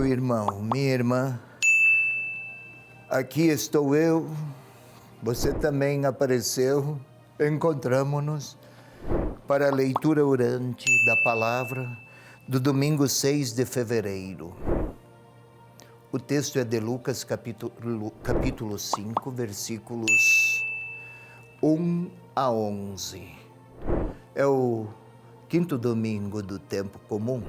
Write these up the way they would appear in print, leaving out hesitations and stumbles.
irmão, minha irmã, aqui estou eu, você também apareceu, encontramo-nos para a leitura orante da palavra do domingo 6 de fevereiro. O texto é de Lucas capítulo 5, versículos 1 a 11. É o quinto domingo do tempo comum.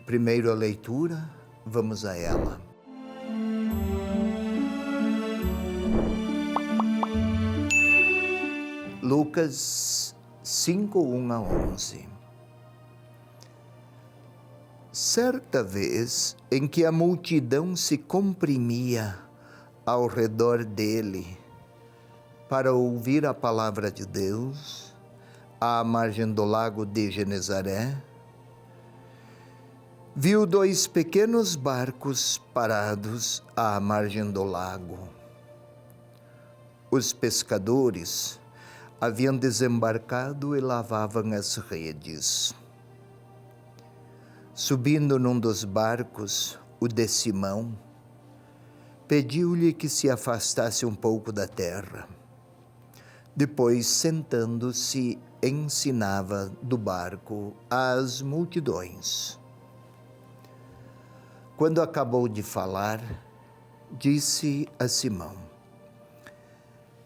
Primeiro a leitura, vamos a ela. Lucas 5, 1 a 11. Certa vez em que a multidão se comprimia ao redor dele para ouvir a palavra de Deus, à margem do lago de Genezaré, viu dois pequenos barcos parados à margem do lago. Os pescadores haviam desembarcado e lavavam as redes. Subindo num dos barcos, o de Simão, pediu-lhe que se afastasse um pouco da terra. Depois, sentando-se, ensinava do barco às multidões. Quando acabou de falar, disse a Simão: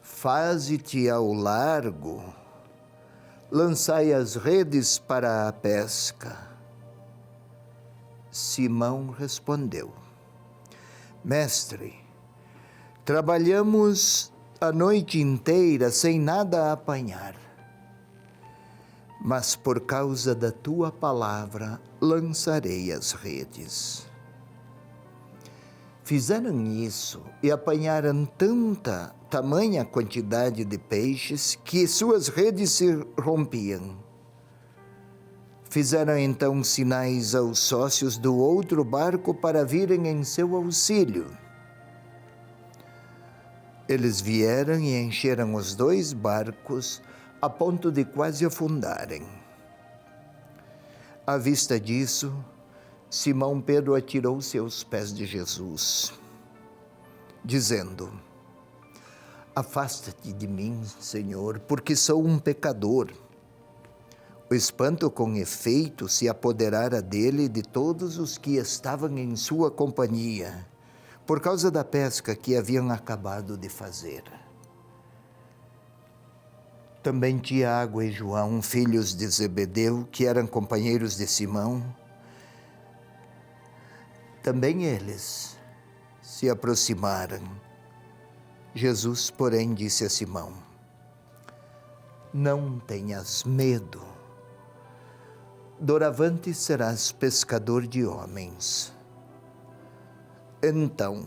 faze-te ao largo, lançai as redes para a pesca. Simão respondeu: Mestre, trabalhamos a noite inteira sem nada a apanhar, mas por causa da tua palavra lançarei as redes. Fizeram isso e apanharam tamanha quantidade de peixes que suas redes se rompiam. Fizeram então sinais aos sócios do outro barco para virem em seu auxílio. Eles vieram e encheram os dois barcos a ponto de quase afundarem. À vista disso, Simão Pedro atirou-se aos pés de Jesus, dizendo: afasta-te de mim, Senhor, porque sou um pecador. O espanto, com efeito, se apoderara dele e de todos os que estavam em sua companhia, por causa da pesca que haviam acabado de fazer. Também Tiago e João, filhos de Zebedeu, que eram companheiros de Simão, também eles se aproximaram. Jesus, porém, disse a Simão: não tenhas medo. Doravante serás pescador de homens. Então,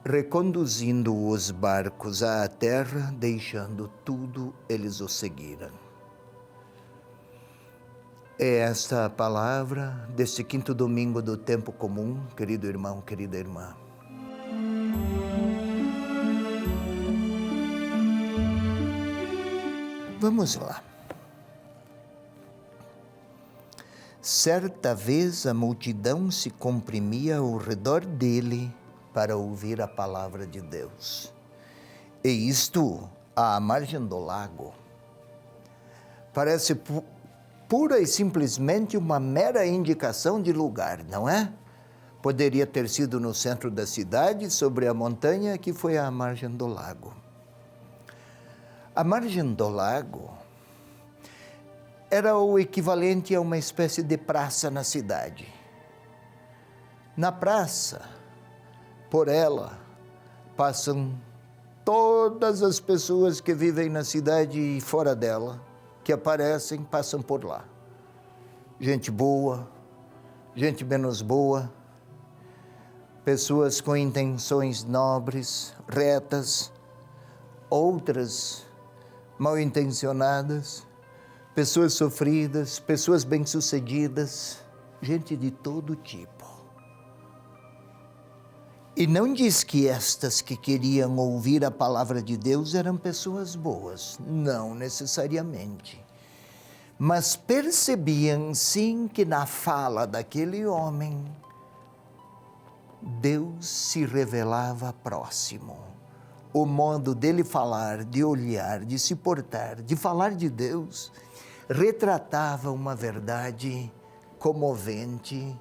reconduzindo os barcos à terra, deixando tudo, eles o seguiram. É esta a palavra deste quinto domingo do tempo comum, querido irmão, querida irmã. Vamos lá. Certa vez a multidão se comprimia ao redor dele para ouvir a palavra de Deus. E isto à margem do lago. Parece pura e simplesmente uma mera indicação de lugar, não é? Poderia ter sido no centro da cidade, sobre a montanha, que foi à margem do lago. A margem do lago era o equivalente a uma espécie de praça na cidade. Na praça, por ela, passam todas as pessoas que vivem na cidade e fora dela, que aparecem, passam por lá. Gente boa, gente menos boa, pessoas com intenções nobres, retas, outras mal intencionadas, pessoas sofridas, pessoas bem-sucedidas, gente de todo tipo. E não diz que estas que queriam ouvir a palavra de Deus eram pessoas boas, não necessariamente. Mas percebiam sim que na fala daquele homem, Deus se revelava próximo. O modo dele falar, de olhar, de se portar, de falar de Deus, retratava uma verdade comovente,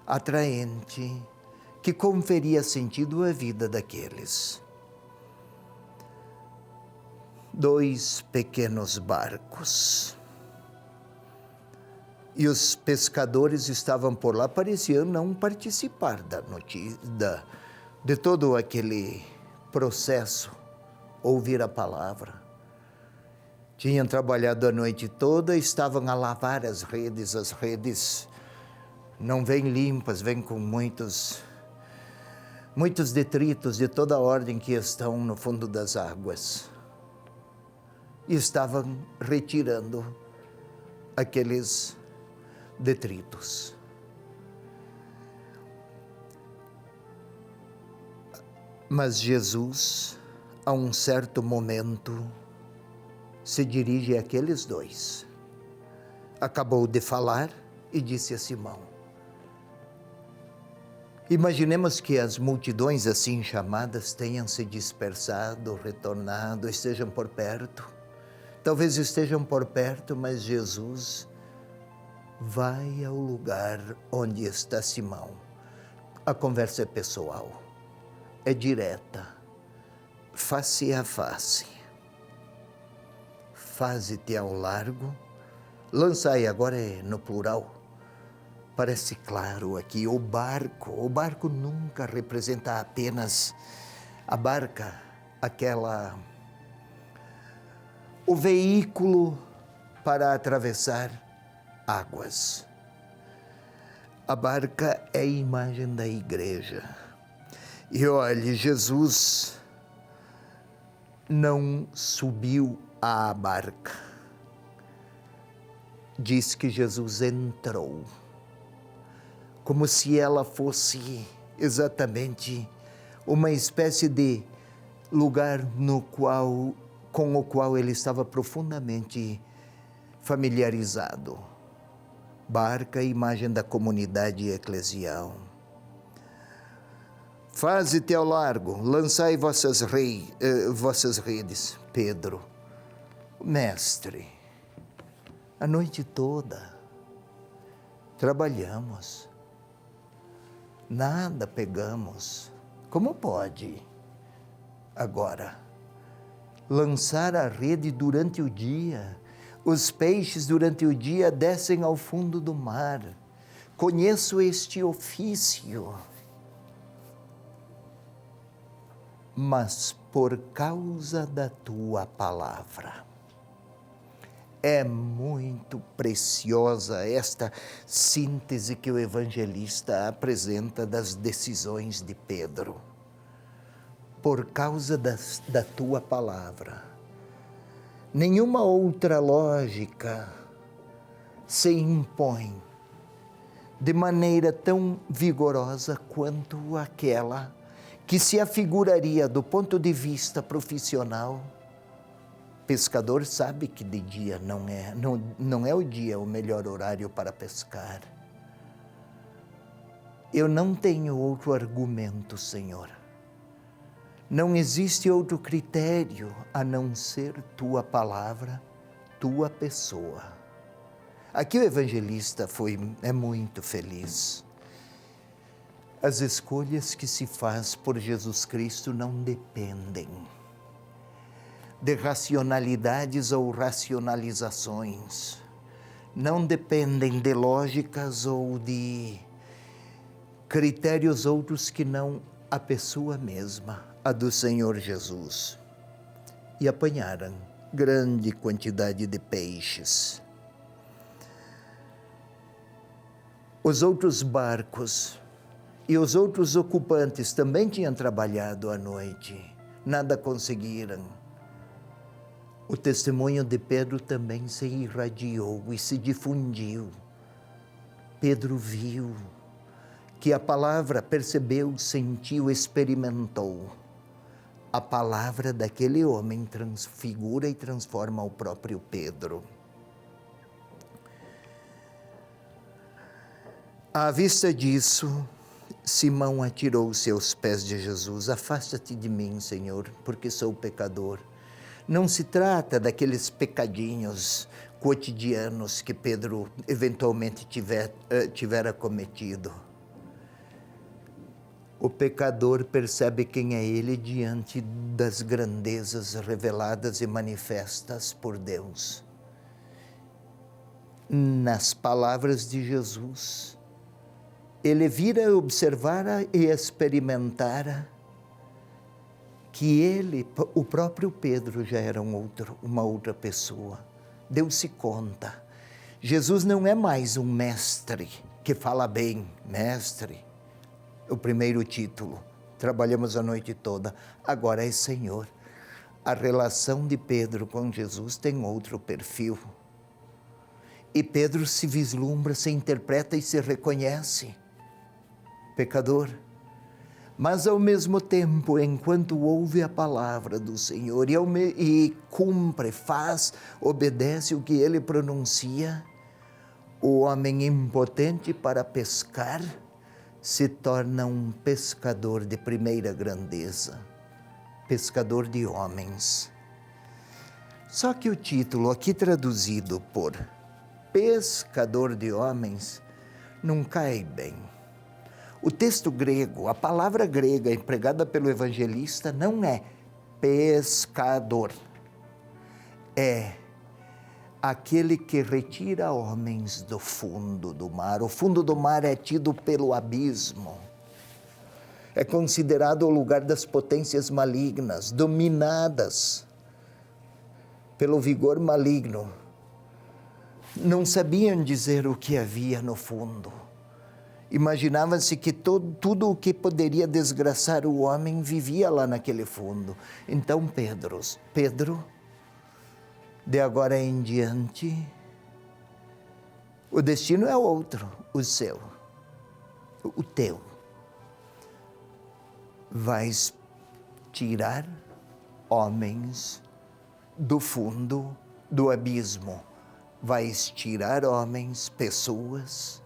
atraente, que conferia sentido à vida daqueles. 2 pequenos barcos. E os pescadores estavam por lá, pareciam não participar da notícia, de todo aquele processo, ouvir a palavra. Tinham trabalhado a noite toda, estavam a lavar as redes não vêm limpas, vêm com muitos detritos de toda ordem que estão no fundo das águas. E estavam retirando aqueles detritos. Mas Jesus, a um certo momento, se dirige àqueles 2. Acabou de falar e disse a Simão: imaginemos que as multidões assim chamadas tenham se dispersado, retornado, estejam por perto. Talvez estejam por perto, mas Jesus vai ao lugar onde está Simão. A conversa é pessoal, é direta, face a face. Faze-te ao largo, lançai, agora é no plural. Parece claro aqui, o barco nunca representa apenas a barca, o veículo para atravessar águas. A barca é a imagem da igreja. E olhe, Jesus não subiu à barca. Diz que Jesus entrou, como se ela fosse exatamente uma espécie de lugar com o qual ele estava profundamente familiarizado. Barca, imagem da comunidade eclesial. Faze-te ao largo, lançai vossas redes. Pedro, mestre, a noite toda trabalhamos, nada pegamos. Como pode agora lançar a rede durante o dia? Os peixes durante o dia descem ao fundo do mar. Conheço este ofício. Mas por causa da tua palavra. É muito preciosa esta síntese que o evangelista apresenta das decisões de Pedro. Por causa da tua palavra. Nenhuma outra lógica se impõe de maneira tão vigorosa quanto aquela que se afiguraria do ponto de vista profissional. Pescador sabe que de dia não é o dia o melhor horário para pescar. Eu não tenho outro argumento, Senhor. Não existe outro critério a não ser tua palavra, tua pessoa. Aqui o evangelista é muito feliz. As escolhas que se faz por Jesus Cristo não dependem de racionalidades ou racionalizações. Não dependem de lógicas ou de critérios outros que não a pessoa mesma, a do Senhor Jesus. E apanharam grande quantidade de peixes. Os outros barcos e os outros ocupantes também tinham trabalhado à noite, nada conseguiram. O testemunho de Pedro também se irradiou e se difundiu. Pedro viu que a palavra, percebeu, sentiu, experimentou. A palavra daquele homem transfigura e transforma o próprio Pedro. À vista disso, Simão atirou-se aos pés de Jesus. Afasta-te de mim, Senhor, porque sou pecador. Não se trata daqueles pecadinhos cotidianos que Pedro eventualmente tivera cometido. O pecador percebe quem é ele diante das grandezas reveladas e manifestas por Deus. Nas palavras de Jesus, ele vira, observara e experimentara que ele, o próprio Pedro, já era uma outra pessoa. Deu-se conta. Jesus não é mais um mestre que fala bem, mestre. O primeiro título, trabalhamos a noite toda, agora é Senhor. A relação de Pedro com Jesus tem outro perfil. E Pedro se vislumbra, se interpreta e se reconhece pecador. Mas ao mesmo tempo, enquanto ouve a palavra do Senhor e cumpre, faz, obedece o que ele pronuncia, o homem impotente para pescar se torna um pescador de primeira grandeza, pescador de homens. Só que o título aqui traduzido por pescador de homens não cai bem. O texto grego, a palavra grega empregada pelo evangelista não é pescador, é aquele que retira homens do fundo do mar. O fundo do mar é tido pelo abismo. É considerado o lugar das potências malignas, dominadas pelo vigor maligno. Não sabiam dizer o que havia no fundo. Imaginava-se que tudo o que poderia desgraçar o homem vivia lá naquele fundo. Então Pedro, de agora em diante, o destino é outro, o seu, o teu. Vais tirar homens do fundo do abismo. Vais tirar homens, pessoas,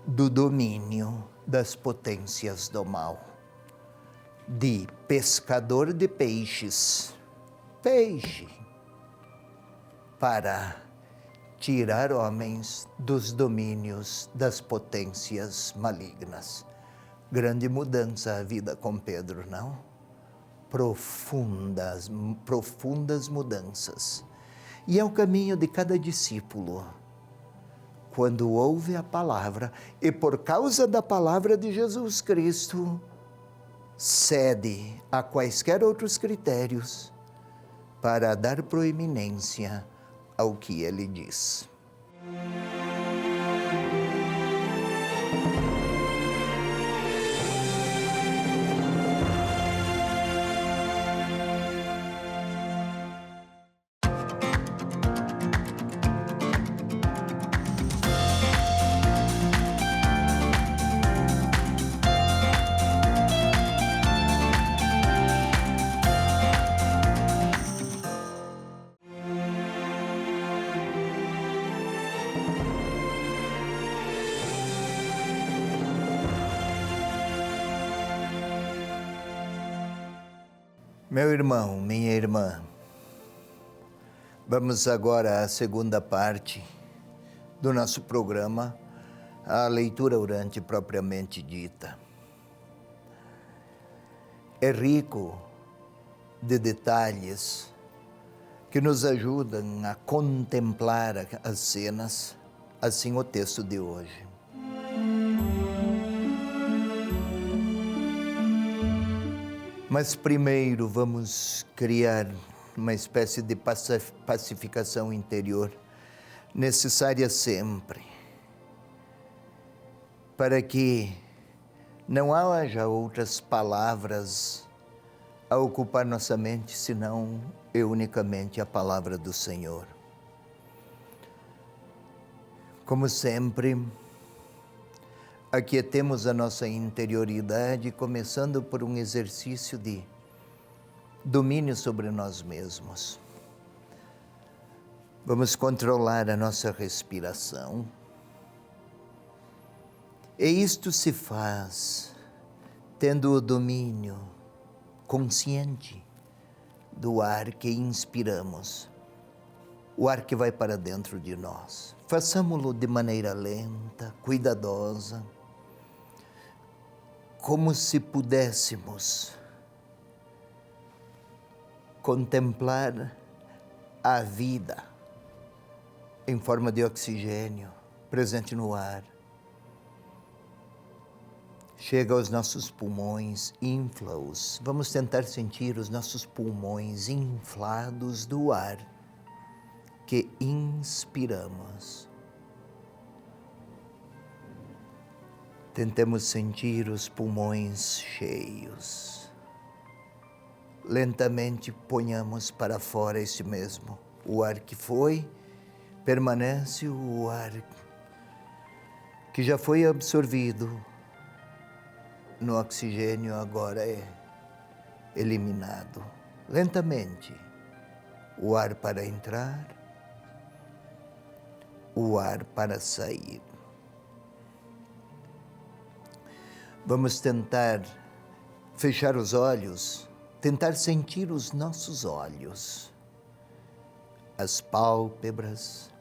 do domínio das potências do mal. De pescador de peixes, peixe, para tirar homens dos domínios das potências malignas. Grande mudança a vida com Pedro, não? Profundas mudanças. E é o caminho de cada discípulo. Quando ouve a palavra e por causa da palavra de Jesus Cristo, cede a quaisquer outros critérios para dar proeminência ao que ele diz. Meu irmão, minha irmã, vamos agora à segunda parte do nosso programa, a leitura orante propriamente dita. É rico de detalhes que nos ajudam a contemplar as cenas, assim o texto de hoje. Mas primeiro vamos criar uma espécie de pacificação interior, necessária sempre, para que não haja outras palavras a ocupar nossa mente, senão e unicamente a palavra do Senhor. Como sempre, aquietemos a nossa interioridade, começando por um exercício de domínio sobre nós mesmos. Vamos controlar a nossa respiração. E isto se faz tendo o domínio consciente do ar que inspiramos, o ar que vai para dentro de nós. Façamo-lo de maneira lenta, cuidadosa, como se pudéssemos contemplar a vida em forma de oxigênio presente no ar. Chega aos nossos pulmões, infla-os. Vamos tentar sentir os nossos pulmões inflados do ar que inspiramos. Tentemos sentir os pulmões cheios. Lentamente ponhamos para fora esse mesmo. O ar que foi, permanece o ar que já foi absorvido no oxigênio, agora é eliminado. Lentamente, o ar para entrar, o ar para sair. Vamos tentar fechar os olhos, tentar sentir os nossos olhos, as pálpebras,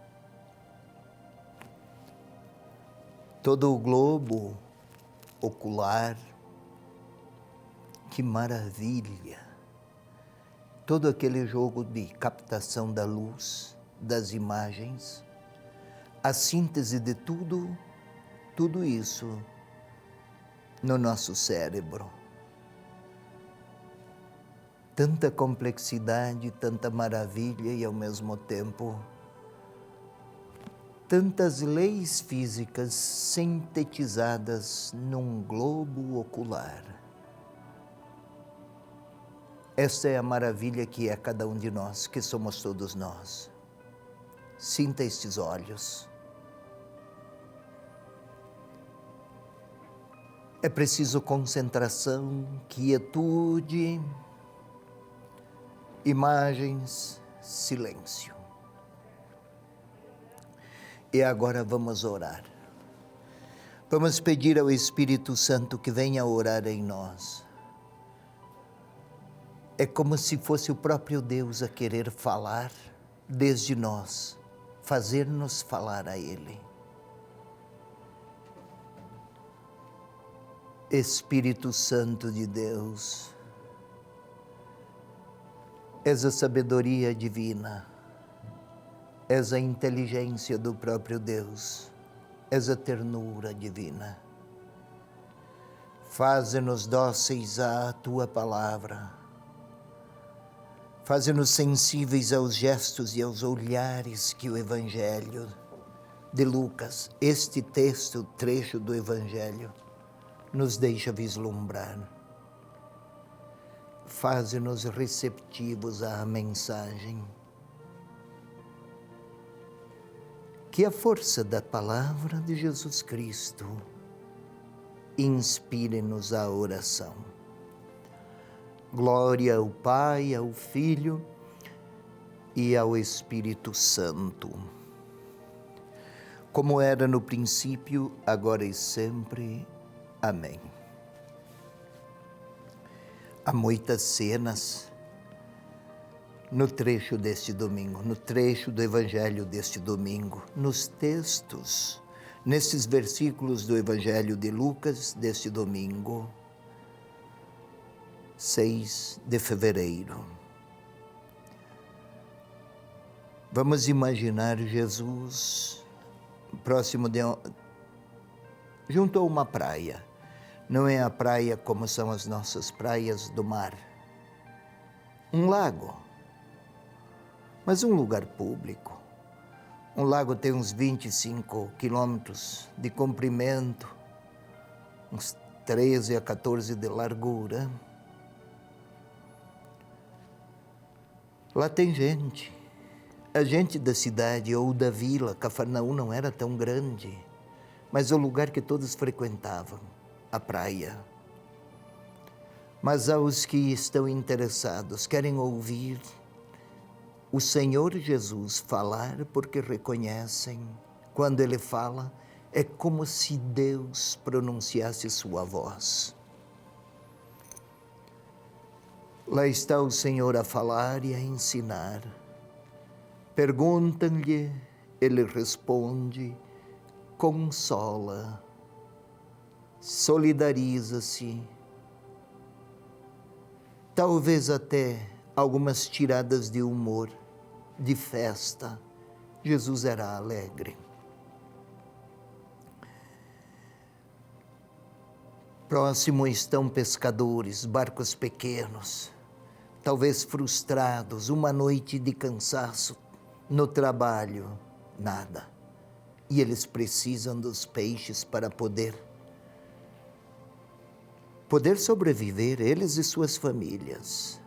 todo o globo ocular. Que maravilha! Todo aquele jogo de captação da luz, das imagens, a síntese de tudo isso no nosso cérebro. Tanta complexidade, tanta maravilha e, ao mesmo tempo, tantas leis físicas sintetizadas num globo ocular. Esta é a maravilha que é cada um de nós, que somos todos nós. Sinta estes olhos. É preciso concentração, quietude, imagens, silêncio. E agora vamos orar. Vamos pedir ao Espírito Santo que venha orar em nós. É como se fosse o próprio Deus a querer falar desde nós, fazer-nos falar a Ele. Espírito Santo de Deus, és a sabedoria divina, és a inteligência do próprio Deus, és a ternura divina. Faze-nos dóceis à Tua palavra, faze-nos sensíveis aos gestos e aos olhares que o Evangelho de Lucas, este texto, trecho do Evangelho, nos deixa vislumbrar. Faze-nos receptivos à mensagem. Que a força da palavra de Jesus Cristo inspire-nos à oração. Glória ao Pai, ao Filho e ao Espírito Santo, como era no princípio, agora e sempre. Amém. Há muitas cenas no trecho deste domingo, no trecho do Evangelho deste domingo, nos textos, nesses versículos do Evangelho de Lucas deste domingo, 6 de fevereiro. Vamos imaginar Jesus próximo junto a uma praia. Não é a praia como são as nossas praias do mar. Um lago, mas um lugar público. Um lago tem uns 25 quilômetros de comprimento, uns 13 a 14 de largura. Lá tem gente. A gente da cidade ou da vila, Cafarnaum não era tão grande, mas o lugar que todos frequentavam, a praia. Mas aos que estão interessados, querem ouvir o Senhor Jesus falar, porque reconhecem, quando Ele fala, É como se Deus pronunciasse sua voz. Lá está o Senhor a falar e a ensinar. Perguntam-lhe, ele responde, consola, solidariza-se. Talvez até algumas tiradas de humor, de festa. Jesus era alegre. Próximo estão pescadores, barcos pequenos, talvez frustrados, uma noite de cansaço no trabalho, nada. E eles precisam dos peixes para poder sobreviver, eles e suas famílias.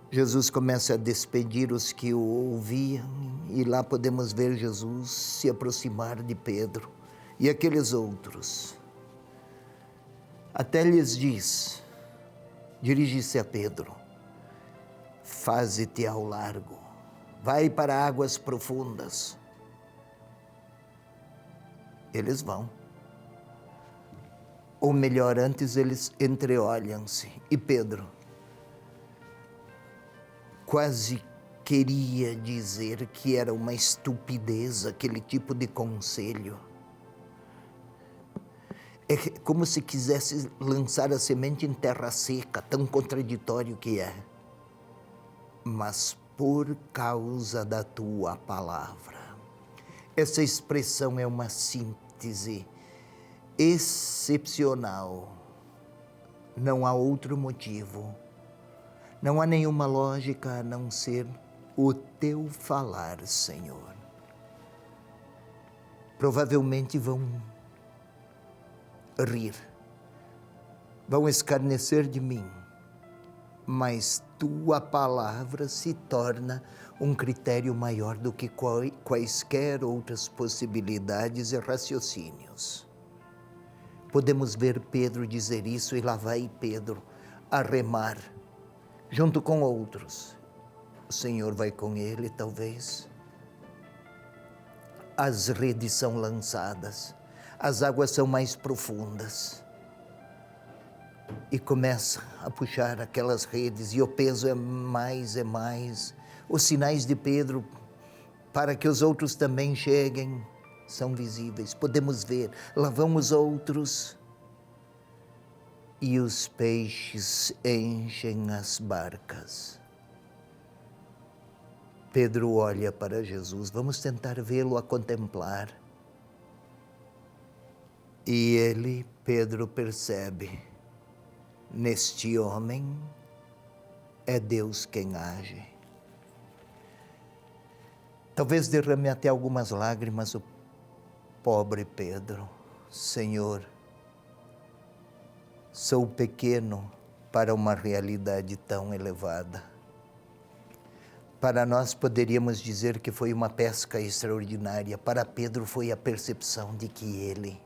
Jesus começa a despedir os que o ouviam, e lá podemos ver Jesus se aproximar de Pedro e aqueles outros. Até lhes diz, dirige-se a Pedro, faze-te ao largo, vai para águas profundas. Eles vão. Ou melhor, antes eles entreolham-se. E Pedro quase queria dizer que era uma estupidez aquele tipo de conselho. É como se quisesse lançar a semente em terra seca, tão contraditório que é. Mas por causa da tua palavra. Essa expressão é uma síntese excepcional. Não há outro motivo. Não há nenhuma lógica a não ser o teu falar, Senhor. Provavelmente vão rir, vão escarnecer de mim, mas tua palavra se torna um critério maior do que quaisquer outras possibilidades e raciocínios. Podemos ver Pedro dizer isso, e lá vai Pedro a remar, junto com outros. O Senhor vai com ele, talvez. As redes são lançadas, as águas são mais profundas. E começa a puxar aquelas redes, e o peso é mais. Os sinais de Pedro, para que os outros também cheguem, são visíveis. Podemos ver, lá vão os outros, e os peixes enchem as barcas. Pedro olha para Jesus, vamos tentar vê-lo a contemplar. E ele, Pedro, percebe, neste homem é Deus quem age. Talvez derrame até algumas lágrimas o pobre Pedro. Senhor, sou pequeno para uma realidade tão elevada. Para nós poderíamos dizer que foi uma pesca extraordinária. Para Pedro foi a percepção de que ele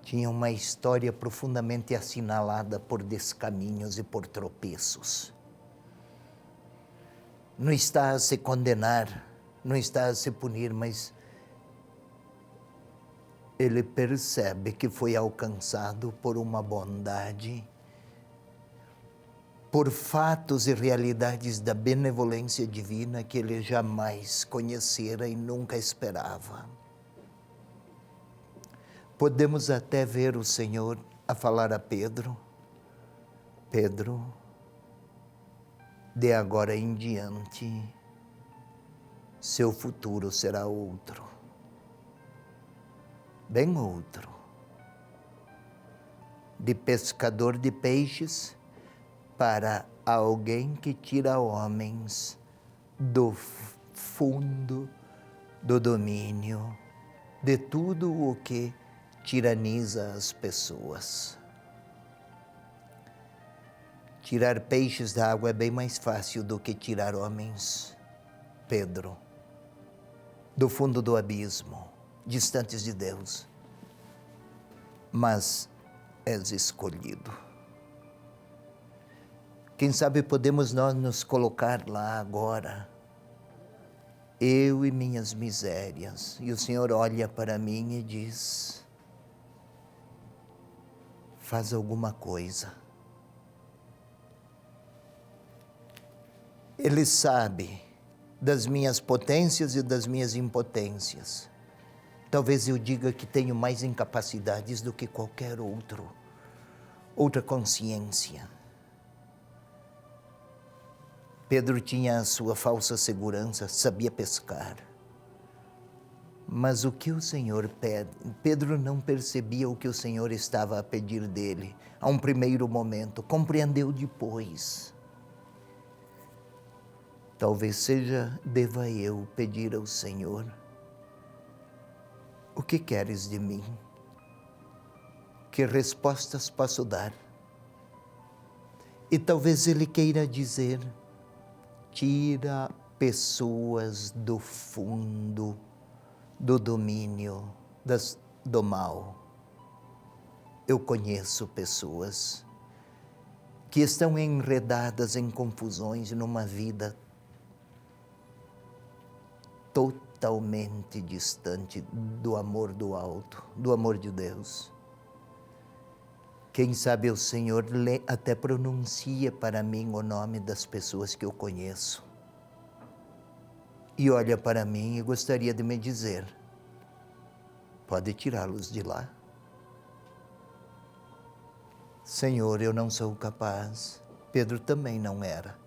tinha uma história profundamente assinalada por descaminhos e por tropeços. Não está a se condenar, não está a se punir, mas ele percebe que foi alcançado por uma bondade, por fatos e realidades da benevolência divina que ele jamais conhecera e nunca esperava. Podemos até ver o Senhor a falar a Pedro, Pedro, de agora em diante, seu futuro será outro, bem outro. De pescador de peixes para alguém que tira homens do fundo do domínio de tudo o que tiraniza as pessoas. Tirar peixes da água é bem mais fácil do que tirar homens, Pedro, do fundo do abismo, distantes de Deus. Mas és escolhido. Quem sabe podemos nós nos colocar lá agora, eu e minhas misérias. E o Senhor olha para mim e diz: faz alguma coisa. Ele sabe das minhas potências e das minhas impotências. Talvez eu diga que tenho mais incapacidades do que qualquer outra consciência. Pedro tinha a sua falsa segurança, sabia pescar. Mas o que o Senhor pede? Pedro não percebia o que o Senhor estava a pedir dele. A um primeiro momento, compreendeu depois. Talvez deva eu pedir ao Senhor: o que queres de mim? Que respostas posso dar? E talvez Ele queira dizer: tira pessoas do fundo do domínio do mal. Eu conheço pessoas que estão enredadas em confusões numa vida totalmente distante do amor do alto, do amor de Deus. Quem sabe o Senhor até pronuncia para mim o nome das pessoas que eu conheço. E olha para mim e gostaria de me dizer: pode tirá-los de lá. Senhor, eu não sou capaz. Pedro também não era.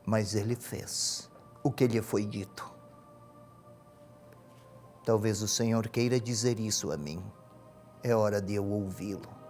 Mas ele fez o que lhe foi dito. Talvez o Senhor queira dizer isso a mim. É hora de eu ouvi-lo.